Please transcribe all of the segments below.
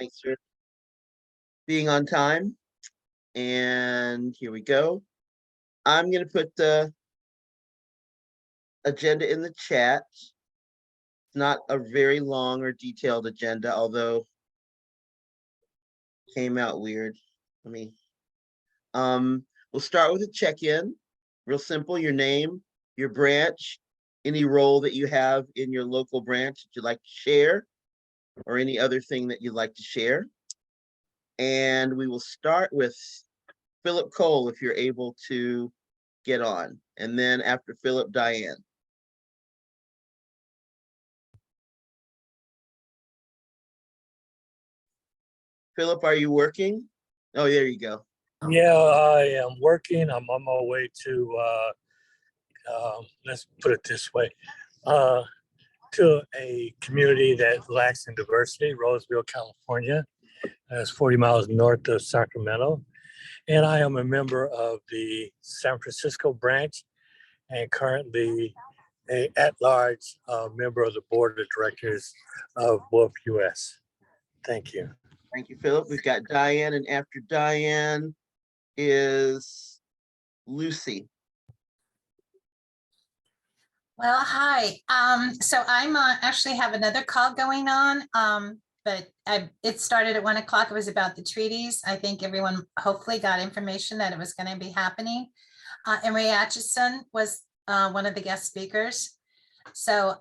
Thanks for being on time. And here we go. I'm going to put the agenda in the chat. It's not a very long or detailed agenda, although it came out weird. We'll start with a check-in. Real simple, your name, your branch, any role that you have in your local branch that you'd like to share, or any other thing that you'd like to share. And we will start with Philip Cole, if you're able to get on. And then after Philip, Diane. Philip, are you working? Oh, there you go. Yeah, I am working. I'm on my way to, let's put it this way, to a community that lacks in diversity, Roseville, California. That's 40 miles north of Sacramento. And I am a member of the San Francisco branch and currently a at-large member of the board of directors of Wolf US. Thank you. Thank you, Philip. We've got Diane, and after Diane is Lucy. Well, hi. So I'm actually have another call going on, but it started at 1 o'clock. It was about the treaties. I think everyone hopefully got information that it was going to be happening. Emory Atchison was one of the guest speakers. So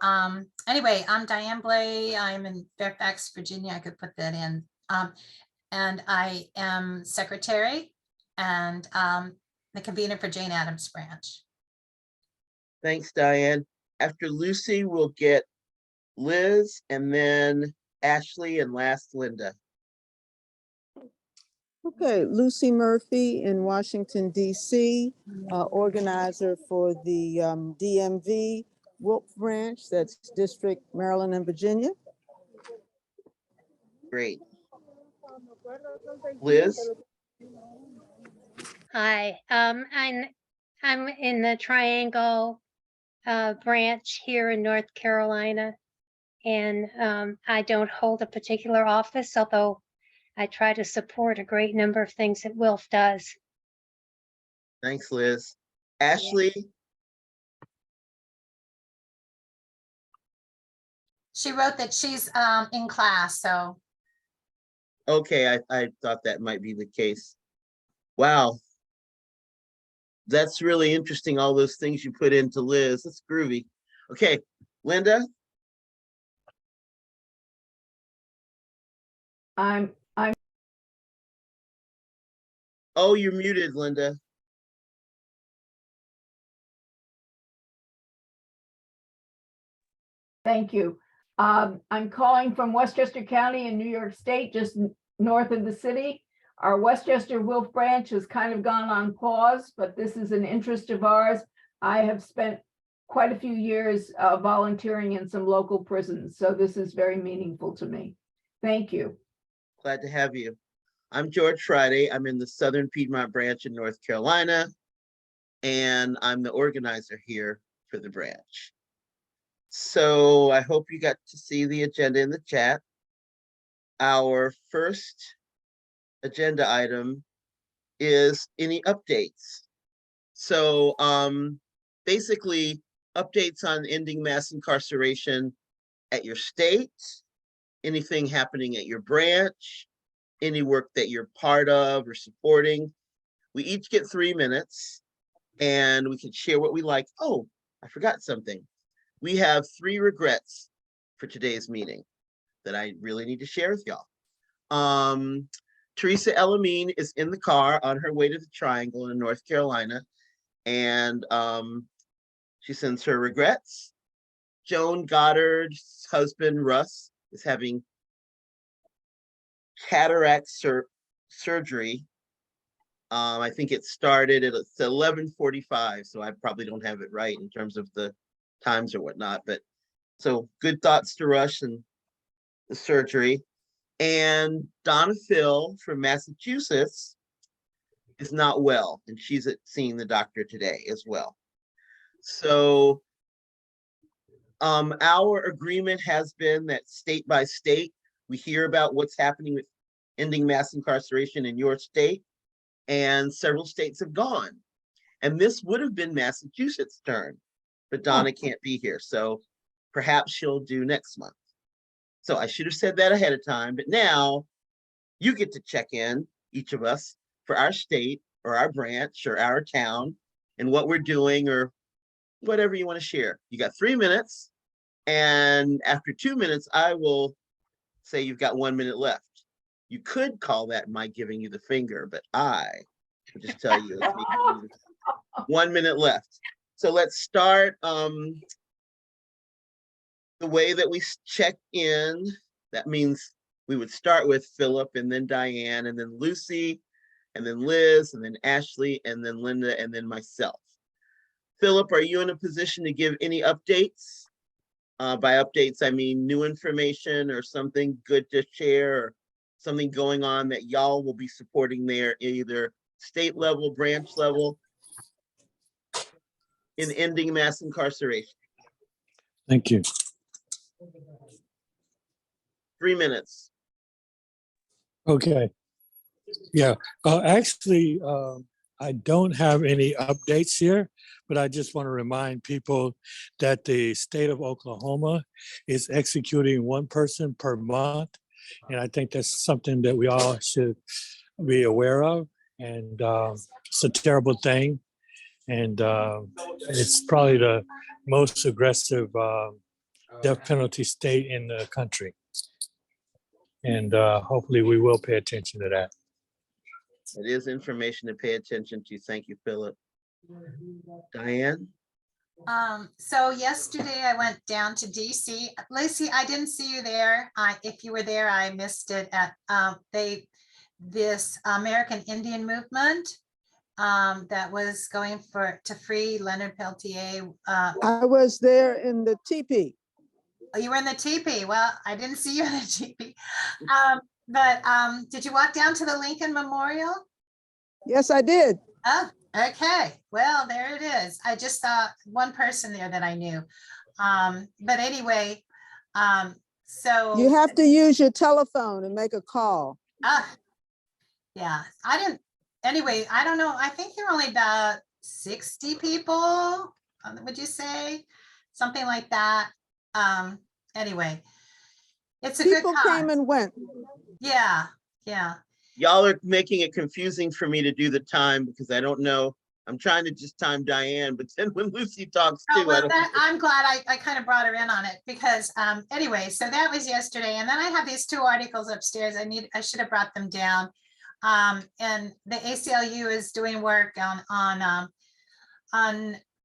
anyway, I'm Diane Blay. I'm in Fairfax, Virginia. I could put that in. And I am secretary and the convener for Jane Addams branch. Thanks, Diane. After Lucy, we'll get Liz and then Ashley and last Linda. Okay, Lucy Murphy in Washington, D.C., organizer for the DMV Wolf branch, that's District, Maryland, and Virginia. Great. Liz? Hi, I'm in the Triangle branch here in North Carolina, and I don't hold a particular office, although I try to support a great number of things that WILF does. Thanks, Liz. Ashley? She wrote that she's in class, so. Okay, I thought that might be the case. Wow. That's really interesting, all those things you put into Liz. That's groovy. Okay, Linda? I'm Oh, you're muted, Linda. Thank you. I'm calling from Westchester County in New York State, just north of the city. Our Westchester Wolf branch has kind of gone on pause, but this is an interest of ours. I have spent quite a few years volunteering in some local prisons, so this is very meaningful to me. Thank you. Glad to have you. I'm George Friday. I'm in the Southern Piedmont branch in North Carolina, and I'm the organizer here for the branch. So I hope you got to see the agenda in the chat. Our first agenda item is any updates. So basically updates on ending mass incarceration at your state, anything happening at your branch, any work that you're part of or supporting. We each get 3 minutes and we can share what we like. Oh, I forgot something. We have 3 regrets for today's meeting that I really need to share with y'all. Teresa Elamine is in the car on her way to the Triangle in North Carolina, and she sends her regrets. Joan Goddard's husband, Russ, is having cataract surgery. I think it started at 11:45, so I probably don't have it right in terms of the times or whatnot, but so good thoughts to Rush and the surgery. And Donna Phil from Massachusetts is not well, and she's seeing the doctor today as well. So our agreement has been that state by state, We hear about what's happening with ending mass incarceration in your state, and several states have gone. And this would have been Massachusetts' turn, but Donna can't be here, so perhaps she'll do next month. So I should have said that ahead of time, but now you get to check in, each of us, for our state or our branch or our town and what we're doing or whatever you want to share. You got 3 minutes, and after 2 minutes, I will say you've got 1 minute left. You could call that my giving you the finger, but I will just tell you it's me giving you 1 minute left. So let's start the way that we check in. That means we would start with Philip and then Diane and then Lucy and then Liz and then Ashley and then Linda and then myself. Philip, are you in a position to give any updates? By updates, I mean new information or something good to share or something going on that y'all will be supporting there, either state level, branch level, in ending mass incarceration. Thank you. 3 minutes. Okay. Yeah, actually, I don't have any updates here, but I just want to remind people that the state of Oklahoma is executing 1 person per month. And I think that's something that we all should be aware of. And it's a terrible thing. And it's probably the most aggressive death penalty state in the country. And hopefully we will pay attention to that. It is information to pay attention to. Thank you, Philip. Diane? So yesterday I went down to DC. Lucy, I didn't see you there. If you were there, I missed it at this American Indian movement that was going to free Leonard Peltier. I was there in the teepee. You were in the teepee. Well, I didn't see you in the teepee. But did you walk down to the Lincoln Memorial? Yes, I did. Oh, okay. Well, there it is. I just saw 1 person there that I knew. But anyway, so You have to use your telephone and make a call. Yeah, anyway, I don't know. I think there are only about 60 people, would you say? Something like that. Anyway, it's a good People cause. came and went. Yeah, yeah. Y'all are making it confusing for me to do the time because I don't know. I'm trying to just time Diane, but then when Lucy talks Oh, too, well, I'm glad I kind of brought her in on it because anyway, so that was yesterday. And then I have these 2 articles upstairs. I should have brought them down. And the ACLU is doing work on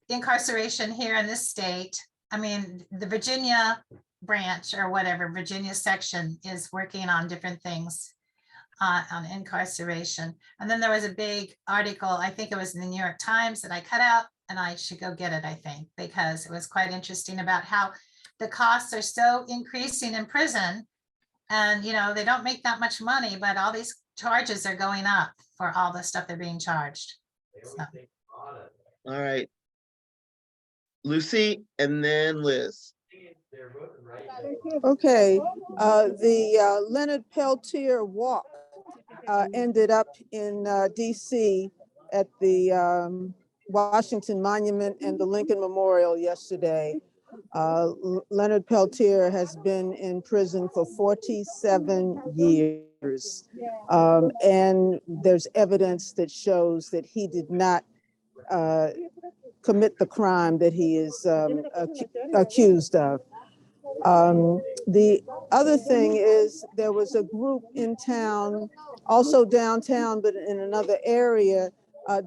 incarceration here in this state. I mean, the Virginia branch or whatever, Virginia section is working on different things on incarceration. And then there was a big article, I think it was in the New York Times that I cut out and I should go get it, I think, because it was quite interesting about how the costs are so increasing in prison. And, they don't make that much money, but all these charges are going up for all the stuff they're being charged. So. all right. Lucy and then Liz. Okay, the Leonard Peltier Walk ended up in DC at the Washington Monument and the Lincoln Memorial yesterday. Leonard Peltier has been in prison for 47 years. And there's evidence that shows that he did not commit the crime that he is accused of. The other thing is there was a group in town, also downtown, but in another area,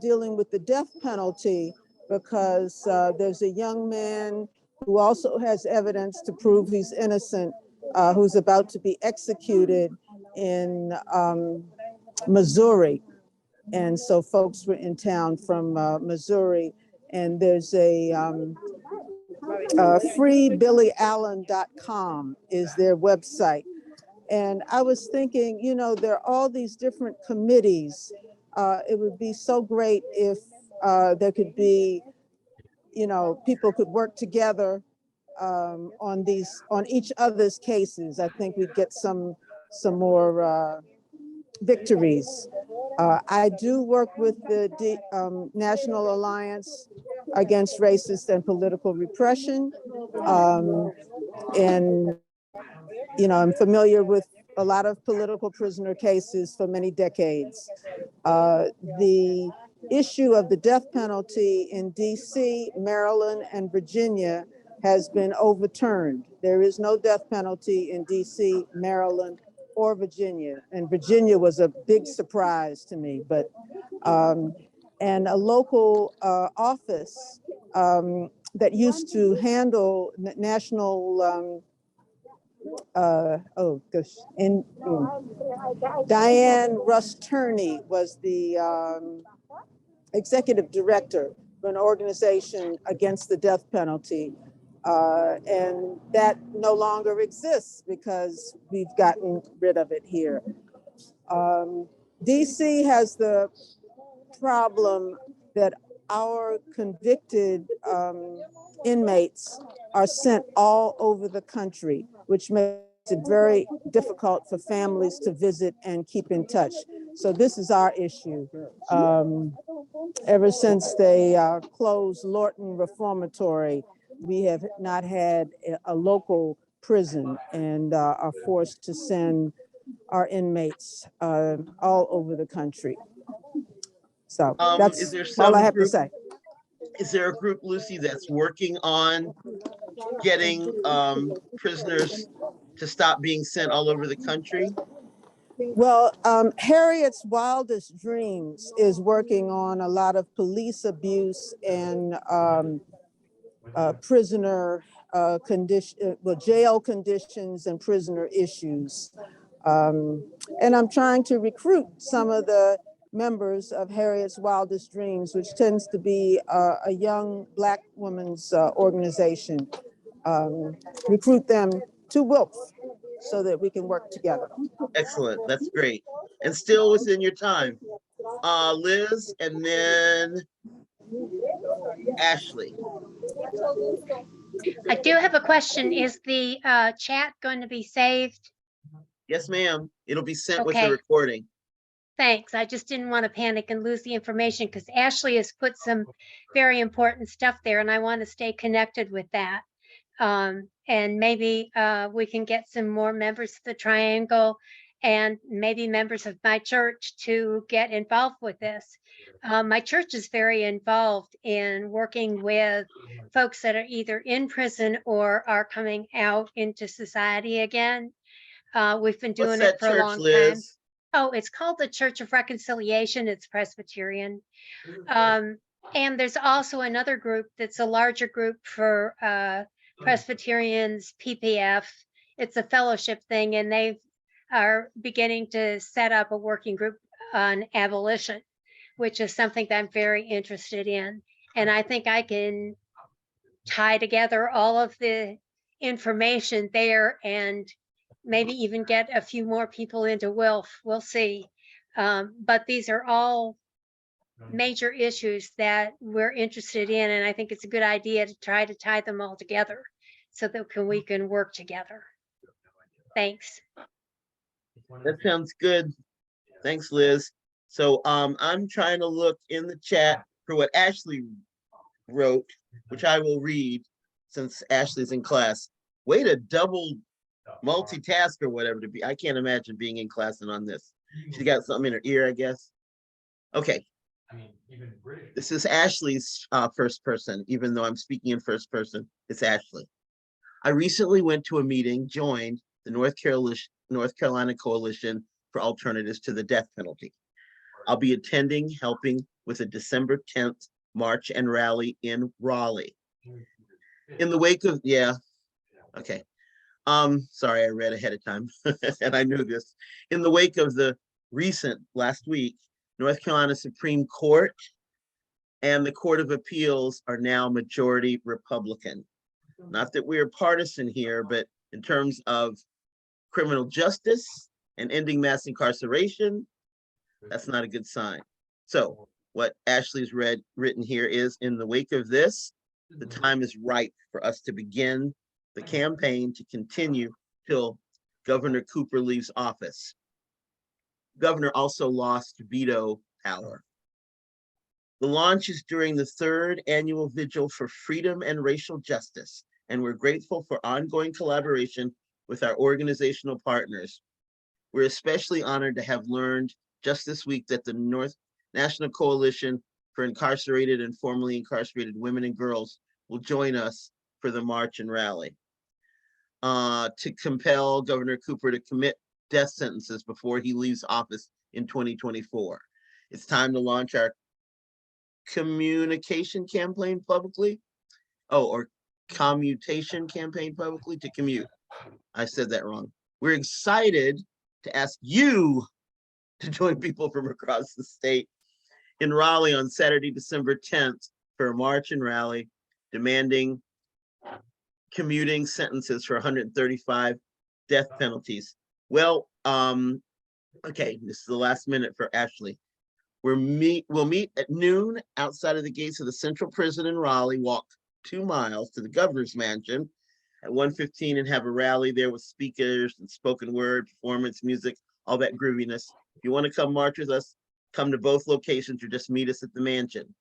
dealing with the death penalty because there's a young man who also has evidence to prove he's innocent, who's about to be executed in Missouri. And so folks were in town from Missouri, and there's a freebillyallen.com is their website. And I was thinking, there are all these different committees. It would be so great if there could be, people could work together on each other's cases. I think we'd get some some more victories. I do work with the National Alliance Against Racist and Political Repression. And, you know, I'm familiar with a lot of political prisoner cases for many decades. The issue of the death penalty in DC, Maryland, and Virginia has been overturned. There is no death penalty in DC, Maryland, or Virginia. And Virginia was a big surprise to me, but, and a local office that used to handle national, oh gosh, and Diane Russ Turney was the executive director for an organization against the death penalty. And that no longer exists because we've gotten rid of it here. DC has the problem that our convicted inmates are sent all over the country, which makes it very difficult for families to visit and keep in touch. So this is our issue. Ever since they closed Lorton Reformatory, we have not had a local prison and are forced to send our inmates all over the country. So that's all I have to say. Is there a group, Lucy, that's working on getting prisoners to stop being sent all over the country? Well, Harriet's Wildest Dreams is working on a lot of police abuse and prisoner jail conditions and prisoner issues. And I'm trying to recruit some of the members of Harriet's Wildest Dreams, which tends to be a young Black women's organization, recruit them to Wilf so that we can work together. Excellent, that's great. And still within your time. Liz, and then Ashley. I do have a question. Is the chat going to be saved? Yes, ma'am. It'll be sent with the Okay. recording. Thanks. I just didn't want to panic and lose the information because Ashley has put some very important stuff there and I want to stay connected with that. And maybe we can get some more members of the Triangle and maybe members of my church to get involved with this. My church is very involved in working with folks that are either in prison or are coming out into society again. We've been doing it for a long time. Oh, it's called the Church of Reconciliation. It's Presbyterian. And there's also another group that's a larger group for Presbyterians, PPF. It's a fellowship thing, and they are beginning to set up a working group on abolition, which is something that I'm very interested in. And I think I can tie together all of the information there and maybe even get a few more people into Wilf. We'll see. But these are all major issues that we're interested in. And I think it's a good idea to try to tie them all together so that we can work together. Thanks. That sounds good. Thanks, Liz. So I'm trying to look in the chat for what Ashley wrote, which I will read since Ashley's in class. Way to double multitask or whatever to be. I can't imagine being in class and on this. She got something in her ear, I guess. Okay. This is Ashley's first person, even though I'm speaking in first person. It's Ashley. I recently went to a meeting, joined the North Carolina Coalition for Alternatives to the Death Penalty. I'll be attending, helping with a December 10th march and rally in Raleigh. In the wake of, okay. Sorry, I read ahead of time and I knew this. In the wake of the recent, last week, North Carolina Supreme Court and the Court of Appeals are now majority Republican. Not that we're partisan here, but in terms of criminal justice and ending mass incarceration, that's not a good sign. So what Ashley's written here is, in the wake of this, the time is ripe for us to begin the campaign to continue till Governor Cooper leaves office. Governor also lost veto power. The launch is during the 3rd annual vigil for freedom and racial justice, and we're grateful for ongoing collaboration with our organizational partners. We're especially honored to have learned just this week that the National Coalition for Incarcerated and Formerly Incarcerated Women and Girls will join us for the march and rally to compel Governor Cooper to commit death sentences before he leaves office in 2024. It's time to launch our communication campaign publicly. Or commutation campaign publicly to commute. I said that wrong. We're excited to ask you to join people from across the state in Raleigh on Saturday, December 10th for a march and rally demanding commuting sentences for 135 death penalties. Well, okay, this is the last minute for Ashley. We'll meet at noon outside of the gates of the Central Prison in Raleigh, walk 2 miles to the governor's mansion at 1:15 and have a rally there with speakers and spoken word, performance, music, all that grooviness. If you want to come march with us, come to both locations or just meet us at the mansion.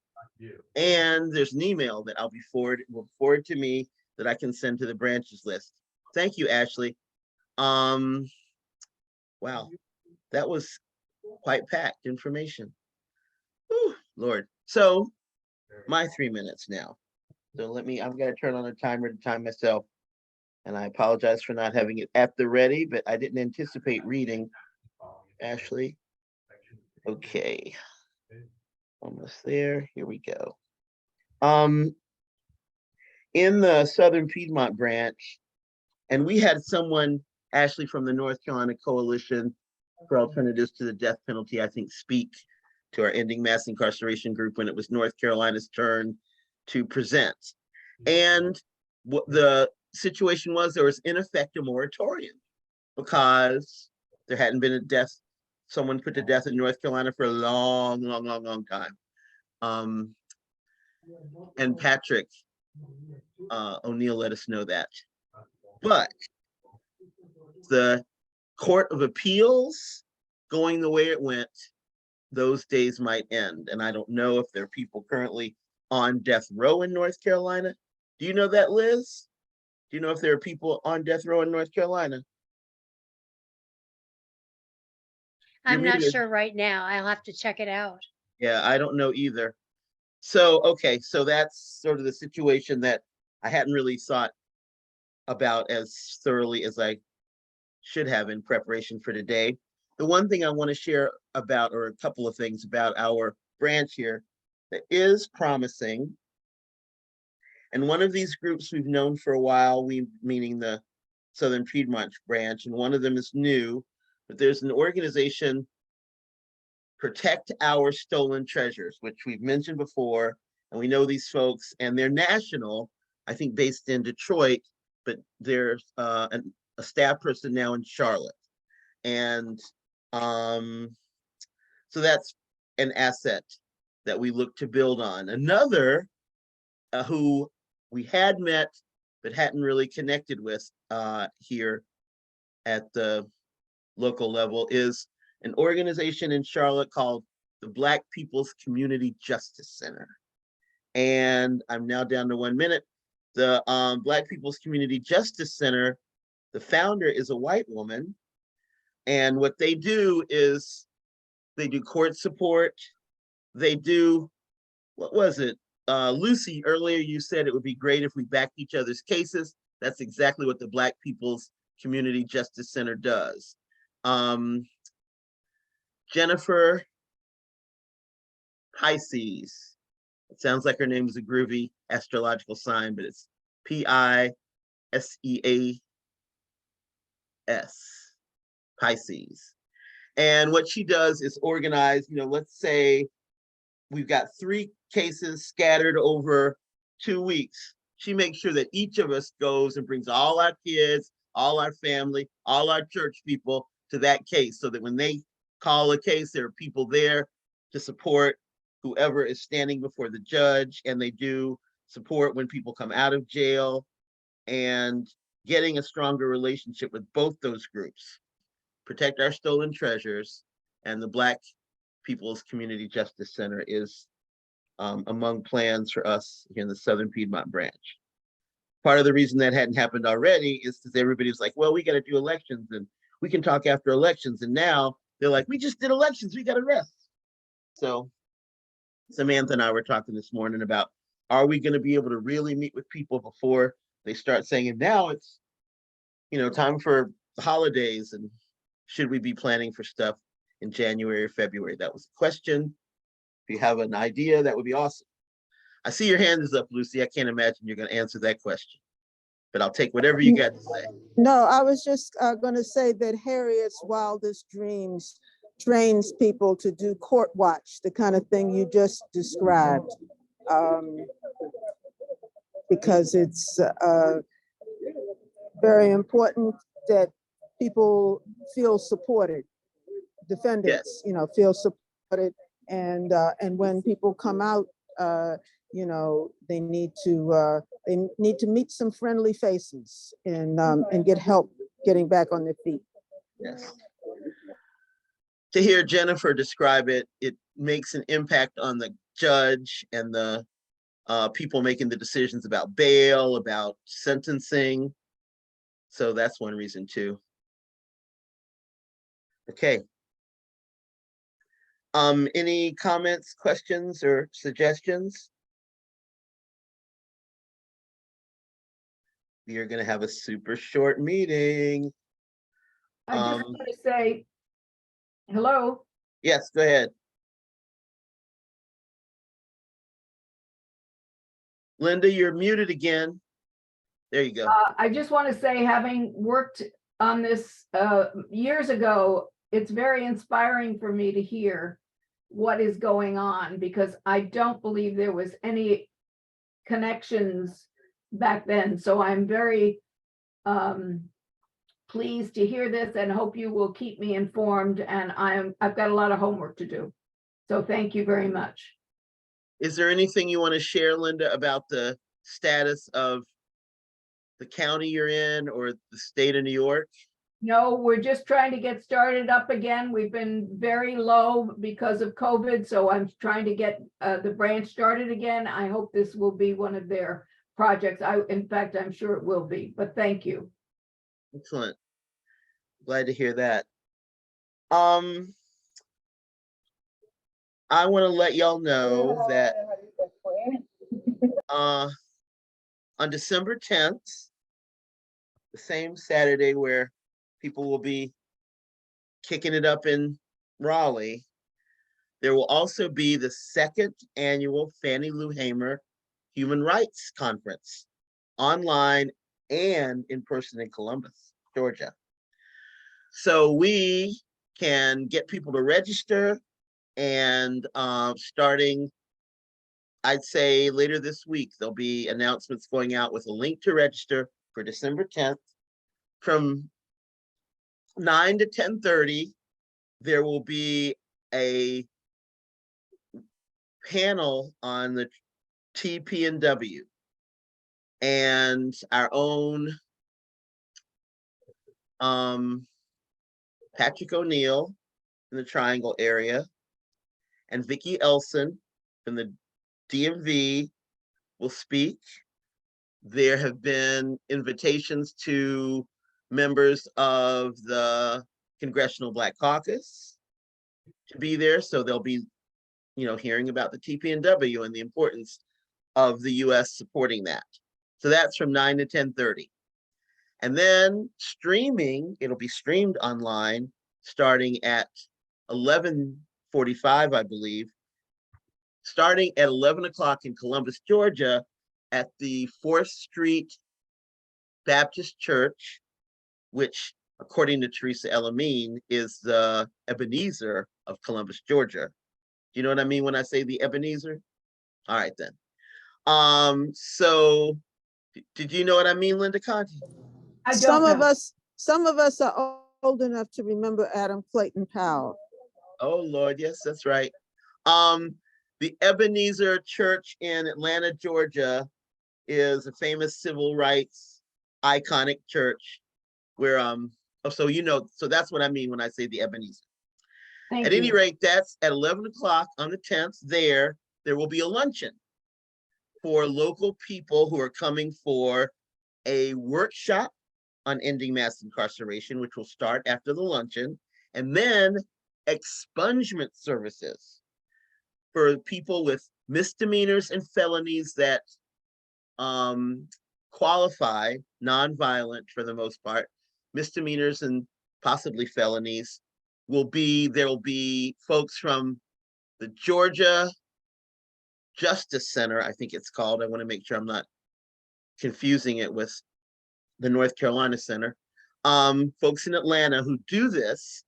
And there's an email that will forward to me that I can send to the branches list. Thank you, Ashley. Wow, that was quite packed information. Whew, Lord. So my 3 minutes now. So I've got to turn on a timer to time myself. And I apologize for not having it at the ready, but I didn't anticipate reading. Ashley. Okay. Almost there. Here we go. In the Southern Piedmont branch, and we had someone, Ashley, from the North Carolina Coalition for Alternatives to the Death Penalty, I think, speak to our Ending Mass Incarceration group when it was North Carolina's turn to present. And what the situation was, there was in effect a moratorium because there hadn't been a death, someone put to death in North Carolina for a long time. And Patrick O'Neill let us know that. But the Court of Appeals going the way it went, those days might end. And I don't know if there are people currently on death row in North Carolina. Do you know that, Liz? Do you know if there are people on death row in North Carolina? I'm not muted. sure right now. I'll have to check it out. Yeah, I don't know either. So, okay, so that's sort of the situation that I hadn't really thought about as thoroughly as I should have in preparation for today. The one thing I want to share about, or a couple of things about our branch here that is promising, and one of these groups we've known for a while, we meaning the Southern Piedmont branch, and one of them is new, but there's an organization, Protect Our Stolen Treasures, which we've mentioned before, and we know these folks, and they're national, I think based in Detroit, but there's a staff person now in Charlotte. And so that's an asset that we look to build on. Another who we had met but hadn't really connected with here at the local level is an organization in Charlotte called the Black People's Community Justice Center. And I'm now down to 1 minute. The Black People's Community Justice Center, the founder is a white woman. And what they do is they do court support. They do, what was it? Lucy, earlier you said it would be great if we backed each other's cases. That's exactly what the Black People's Community Justice Center does. Jennifer Pisces. It sounds like her name is a groovy astrological sign, but it's P-I-S-E-A-S, Pisces. And what she does is organize, let's say we've got 3 cases scattered over 2 weeks. She makes sure that each of us goes and brings all our kids, all our family, all our church people to that case, so that when they call a case, there are people there to support whoever is standing before the judge, and they do support when people come out of jail. And getting a stronger relationship with both those groups, Protect Our Stolen Treasures and the Black People's Community Justice Center, is among plans for us here in the Southern Piedmont branch. Part of the reason that hadn't happened already is because everybody was like, well, we got to do elections and we can talk after elections. And now they're like, we just did elections, we got to rest. So Samantha and I were talking this morning about, are we going to be able to really meet with people before they start saying, and now it's, time for the holidays, and should we be planning for stuff in January or February? That was the question. If you have an idea, that would be awesome. I see your hand is up, Lucy. I can't imagine you're going to answer that question, but I'll take whatever you got to say. No, I was just going to say that Harriet's wildest dreams trains people to do court watch, the kind of thing you just described, because it's very important that people feel supported, defendants, feel supported, and when people come out, they need to meet some friendly faces and get help getting back on their feet. Yes. To hear Jennifer describe it, it makes an impact on the judge and the people making the decisions about bail, about sentencing. So that's one reason too. Okay. Any comments, questions, or suggestions? We are going to have a super short meeting. I just want to say, hello. Yes, go ahead. Linda, you're muted again. There you go. I just want to say, having worked on this years ago, it's very inspiring for me to hear what is going on, because I don't believe there was any connections back then. So I'm very pleased to hear this and hope you will keep me informed. And I've got a lot of homework to do. So thank you very much. Is there anything you want to share, Linda, about the status of the county you're in or the state of New York? No, we're just trying to get started up again. We've been very low because of COVID. So I'm trying to get the branch started again. I hope this will be one of their projects. In fact, I'm sure it will be, but thank you. Excellent. Glad to hear that. I want to let y'all know that on December 10th, the same Saturday where people will be kicking it up in Raleigh, there will also be the second annual Fannie Lou Hamer Human Rights Conference, online and in person in Columbus, Georgia. So we can get people to register, and starting, I'd say later this week, there'll be announcements going out with a link to register for December 10th. From 9 to 10:30, there will be a panel on the TPNW, and our own Patrick O'Neill in the Triangle area and Vicki Elson from the DMV will speak. There have been invitations to members of the Congressional Black Caucus to be there, so they'll be, hearing about the TPNW and the importance of the U.S. supporting that. So that's from 9 to 10:30. And then streaming, it'll be streamed online starting at 11:45, I believe, starting at 11 o'clock in Columbus, Georgia, at the 4th Street Baptist Church, which, according to Teresa Elamine, is the Ebenezer of Columbus, Georgia. Do you know what I mean when I say the Ebenezer? All right, then. So did you know what I mean, Linda Conti? Some of us are old enough to remember Adam Clayton Powell. Oh, Lord, yes, that's right. The Ebenezer Church in Atlanta, Georgia is a famous civil rights iconic church where, so so that's what I mean when I say the Ebenezer. Thank At any you. rate, that's at 11 o'clock on the 10th. There will be a luncheon for local people who are coming for a workshop on ending mass incarceration, which will start after the luncheon, and then expungement services for people with misdemeanors and felonies that qualify, nonviolent for the most part, misdemeanors and possibly felonies there will be folks from the Georgia Justice Center, I think it's called. I want to make sure I'm not confusing it with the North Carolina Center. Folks in Atlanta who do this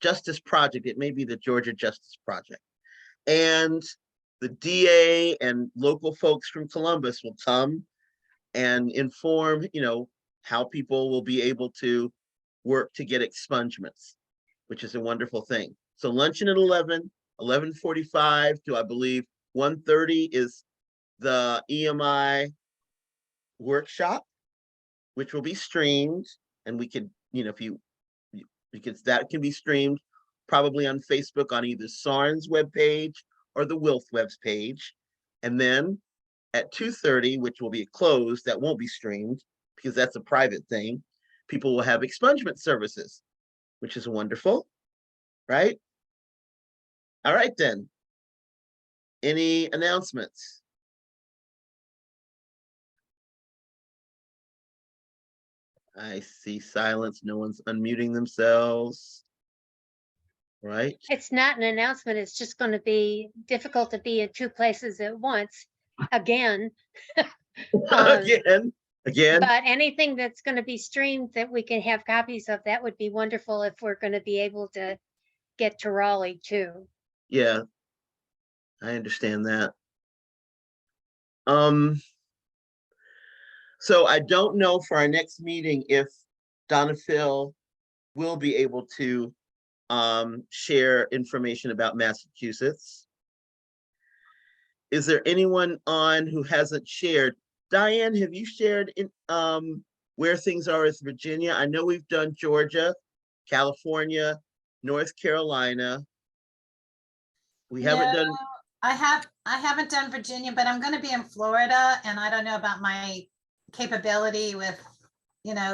Justice Project. It may be the Georgia Justice Project. And the DA and local folks from Columbus will come and inform, how people will be able to work to get expungements, which is a wonderful thing. So luncheon at 11, 11:45 to, I believe, 1:30 is the EMI workshop, which will be streamed, and we could, because that can be streamed probably on Facebook on either SARN's webpage or the WILF web's page. And then at 2:30, which will be closed, that won't be streamed because that's a private thing, people will have expungement services, which is wonderful, right? All right, then. Any announcements? I see silence. No one's unmuting themselves. Right? It's not an announcement. It's just going to be difficult to be in two places at once again. Again. But anything that's going to be streamed that we can have copies of, that would be wonderful if we're going to be able to get to Raleigh too. Yeah, I understand that. So I don't know for our next meeting if Donna Phil will be able to share information about Massachusetts. Is there anyone on who hasn't shared? Diane, have you shared in where things are with Virginia? I know we've done Georgia, California, North Carolina. We haven't done. I haven't done Virginia, but I'm going to be in Florida, and I don't know about my capability with,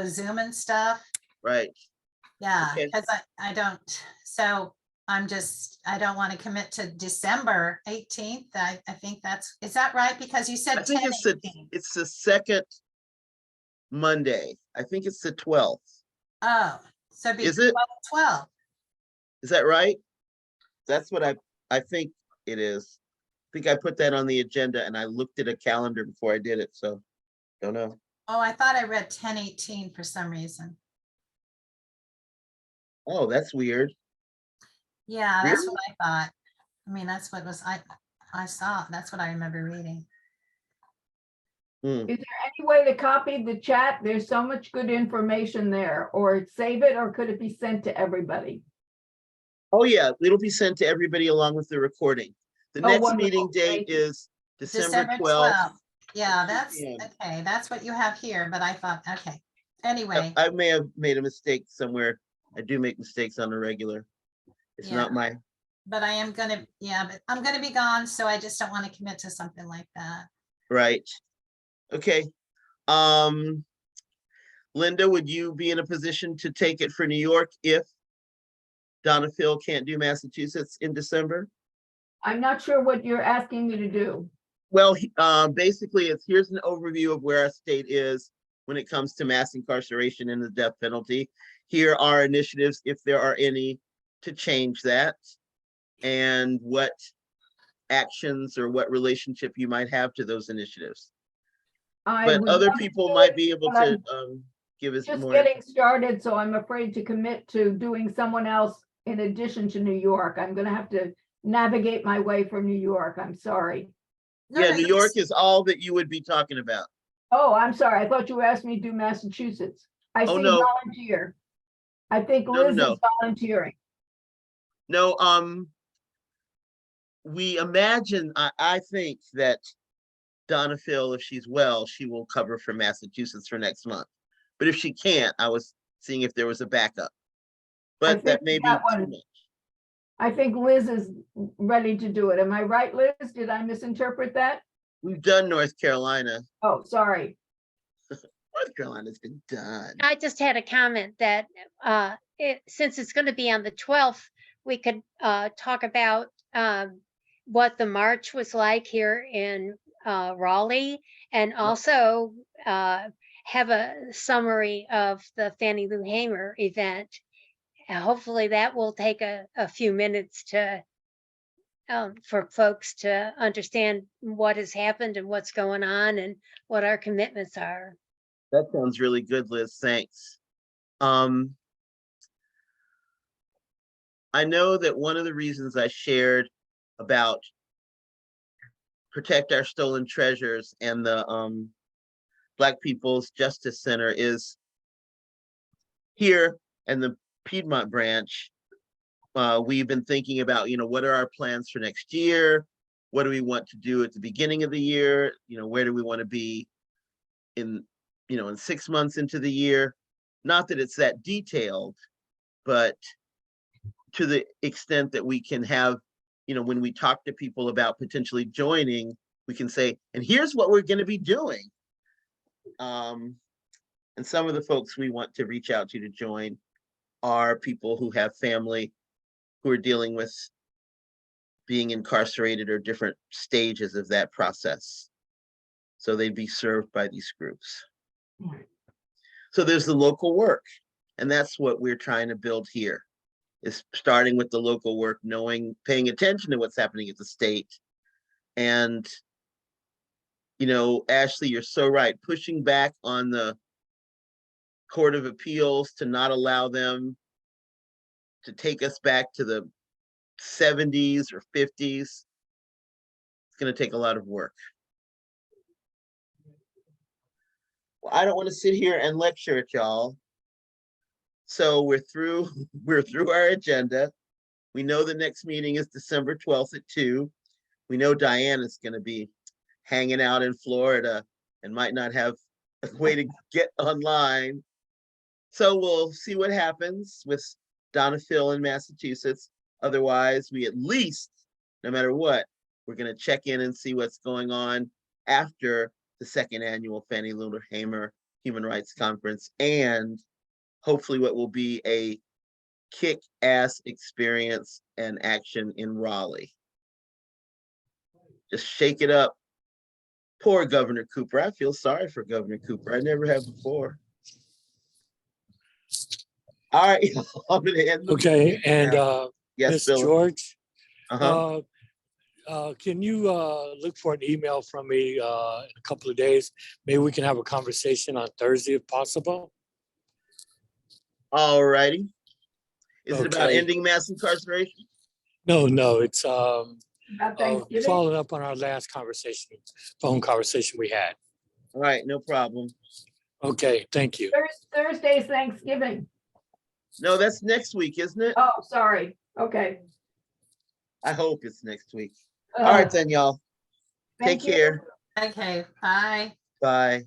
Zoom and stuff. Right. Yeah, Okay. because I don't. So I don't want to commit to December 18th. I think is that right? Because you said I think 10/18. it's the second Monday. I think it's the 12th. Oh, so it'd be Is it? 12. Is that right? That's what I think it is. I think I put that on the agenda and I looked at a calendar before I did it, so don't know. Oh, I thought I read 10/18 for some reason. Oh, that's weird. Yeah, that's Really? what I thought. I mean, that's what I saw. That's what I remember reading. Is there any way to copy the chat? There's so much good information there, or save it, or could it be sent to everybody? Oh yeah, it'll be sent to everybody along with the recording. The Oh, next wonderful. meeting date Thank you. is December 12th. Yeah, at 2 that's p.m. okay. That's what you have here, but I thought, okay. Anyway, I may have made a mistake somewhere. I do make mistakes on a regular. It's Yeah. not my, but I'm gonna be gone, so I just don't want to commit to something like that. right. Okay. Linda, would you be in a position to take it for New York if Donna Phil can't do Massachusetts in December? I'm not sure what you're asking me to do. Well, basically, here's an overview of where our state is when it comes to mass incarceration and the death penalty. Here are initiatives, if there are any, to change that, and what actions or what relationship you might have to those initiatives. I But would other love to people do might it, be able but to I'm give us just more. getting started, so I'm afraid to commit to doing someone else in addition to New York. I'm gonna have to navigate my way from New York. I'm sorry. No, Yeah, no, New York is all that you would be talking about. Oh, I'm sorry. I thought you asked me to do Massachusetts. I Oh, see no. volunteer. I think No, Liz no. is volunteering. No, we imagine, I think that Donna Phil, if she's well, she will cover for Massachusetts for next month. But if she can't, I was seeing if there was a backup. But that think may be that too one- much. I think Liz is ready to do it. Am I right, Liz? Did I misinterpret that? We've done North Carolina. Oh, sorry. North Carolina's been done. I just had a comment that since it's going to be on the 12th, we could talk about what the march was like here in Raleigh, and also have a summary of the Fannie Lou Hamer event. Hopefully that will take a few minutes to for folks to understand what has happened and what's going on and what our commitments are. That sounds really good, Liz. Thanks. I know that one of the reasons I shared about Protect Our Stolen Treasures and the Black People's Justice Center is here and the Piedmont branch. We've been thinking about, what are our plans for next year? What do we want to do at the beginning of the year? Where do we want to be in 6 months into the year? Not that it's that detailed, but to the extent that we can have, when we talk to people about potentially joining, we can say, and here's what we're going to be doing. And some of the folks we want to reach out to join are people who have family who are dealing with being incarcerated or different stages of that process. So they'd be served by these groups. So there's the local work, and that's what we're trying to build here, is starting with the local work, paying attention to what's happening at the state. And, Ashley, you're so right, pushing back on the Court of Appeals to not allow them to take us back to the 70s or 50s. It's going to take a lot of work. Well, I don't want to sit here and lecture at y'all. So we're through our agenda. We know the next meeting is December 12th at 2. We know Diana's going to be hanging out in Florida and might not have a way to get online. So we'll see what happens with Donna Phil in Massachusetts. Otherwise, we at least, no matter what, we're going to check in and see what's going on after the second annual Fannie Lou Hamer Human Rights Conference, and hopefully what will be a kick-ass experience and action in Raleigh. Just shake it up. Poor Governor Cooper. I feel sorry for Governor Cooper. I never have before. All right, I'm gonna end. Okay, and Yes, Ms. Philip. George, Uh-huh. can you look for an email from me in a couple of days? Maybe we can have a conversation on Thursday if possible. All righty. Is it about Okay. ending mass incarceration? No, it's About Thanksgiving? following up on our last phone conversation we had. All right, no problem. Okay, thank you. Thursday's Thanksgiving. No, that's next week, isn't it? Oh, sorry. Okay. I hope it's next week. All right then, y'all. Take Thank you. care. Okay, bye. Bye.